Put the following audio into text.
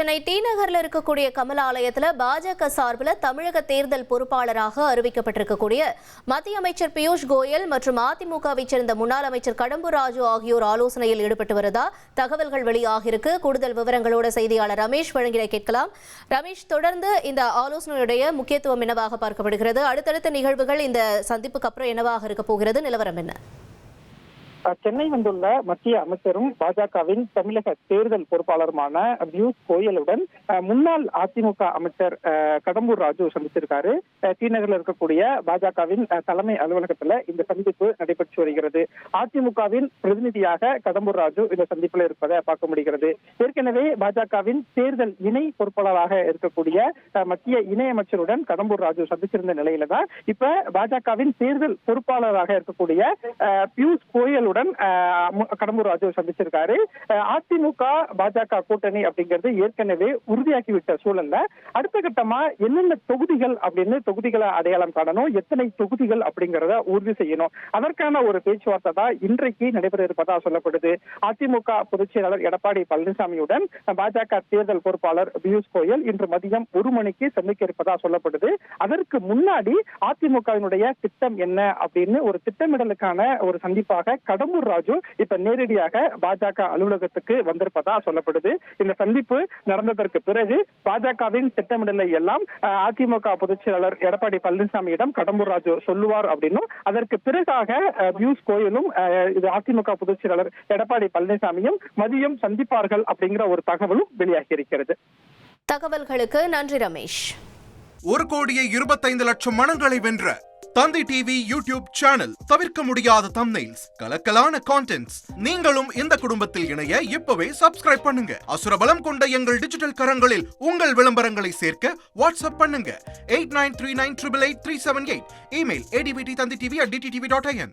Chennai D நகர்ல இருக்கக்கூடிய கமல ஆலயத்தில் பாஜக சார்பில் தமிழக தேர்தல் பொறுப்பாளராக அறிவிக்கப்பட்டிருக்கக்கூடிய மத்திய அமைச்சர் பியூஷ் கோயல் மற்றும் அதிமுகவை சேர்ந்த முன்னாள் அமைச்சர் கடம்பூர் ராஜு ஆகியோர் ஆலோசனையில் ஈடுபட்டு வருவதா தகவல்கள் வெளியாகிருக்கு. கூடுதல் விவரங்களோட செய்தியாளர் ரமேஷ் வழங்கிட கேட்கலாம். ரமேஷ், தொடர்ந்து இந்த ஆலோசனையுடைய முக்கியத்துவம் என்னவாக பார்க்கப்படுகிறது? அடுத்தடுத்த நிகழ்வுகள் இந்த சந்திப்புக்கு அப்புறம் என்னவாக இருக்க போகிறது? நிலவரம் என்ன? சென்னை வந்துள்ள மத்திய அமைச்சரும் பாஜகவின் தமிழக தேர்தல் பொறுப்பாளருமான பியூஷ் கோயலுடன் முன்னாள் அதிமுக அமைச்சர் கடம்பூர் ராஜு சந்திச்சிருக்காரு. டி நகரில் இருக்கக்கூடிய பாஜகவின் தலைமை அலுவலகத்துல இந்த சந்திப்பு நடைபெற்று வருகிறது. அதிமுகவின் பிரதிநிதியாக கடம்பூர் ராஜு இந்த சந்திப்புல இருப்பதை பார்க்க முடிகிறது. ஏற்கனவே பாஜகவின் தேர்தல் இணை பொறுப்பாளராக இருக்கக்கூடிய மத்திய இணை அமைச்சருடன் கடம்பூர் ராஜு சந்திச்சிருந்த நிலையில தான் இப்ப பாஜகவின் தேர்தல் பொறுப்பாளராக இருக்கக்கூடிய பியூஷ் கோயல் கடம்பூர் ராஜு சந்திச்சிருக்காரு. அதிமுக பாஜக கூட்டணி அப்படிங்கிறது ஏற்கனவே உறுதியாக்கிவிட்ட சூழல்ல அடுத்த கட்டமா என்னென்ன தொகுதிகள் அப்படின்னு தொகுதிகளை அடையாளம் காணணும், எத்தனை தொகுதிகள் அப்படிங்கிறத உறுதி செய்யணும். அதற்கான ஒரு பேச்சுவார்த்தை தான் இன்றைக்கு நடைபெற இருப்பதா சொல்லப்படுது. அதிமுக பொதுச் செயலாளர் எடப்பாடி பழனிசாமியுடன் பாஜக தேர்தல் பொறுப்பாளர் பியூஷ் கோயல் இன்று மதியம் 1 மணிக்கு சந்திக்க இருப்பதா சொல்லப்படுது. அதற்கு முன்னாடி அதிமுகவினுடைய திட்டம் என்ன அப்படின்னு ஒரு திட்டமிடலுக்கான ஒரு சந்திப்பாக கடம்பூர் ராஜு இப்ப நேரடியாக பாஜக அலுவலகத்துக்கு வந்திருப்பதா சொல்லப்படுது. இந்த சந்திப்பு நடந்ததற்கு பிறகு பாஜகவின் திட்டமிடலை எல்லாம் அதிமுக பொதுச் செயலாளர் எடப்பாடி பழனிசாமியிடம் கடம்பூர் ராஜு சொல்லுவார் அப்படின்னும், அதற்கு பிறகாக பியூஷ் கோயலும் அதிமுக பொதுச் செயலாளர் எடப்பாடி பழனிசாமியும் மதியம் சந்திப்பார்கள் அப்படிங்கிற ஒரு தகவலும் வெளியாகி இருக்கிறது. தகவல்களுக்கு நன்றி ரமேஷ். 1,25,00,000 மனங்களை வென்ற தந்தி டிவி யூடியூப் சேனல். தவிர்க்க முடியாத தம்ப்நெயில்ஸ், கலக்கலான கான்டென்ட்ஸ். நீங்களும் இந்த குடும்பத்தில் இணைய இப்பவே சப்ஸ்கிரைப் பண்ணுங்க. அசுரபலம் கொண்ட எங்கள் டிஜிட்டல் கரங்களில் உங்கள் விளம்பரங்களை சேர்க்க வாட்ஸ்அப் பண்ணுங்க. 8939888378. Email advttanditv@dttv.in.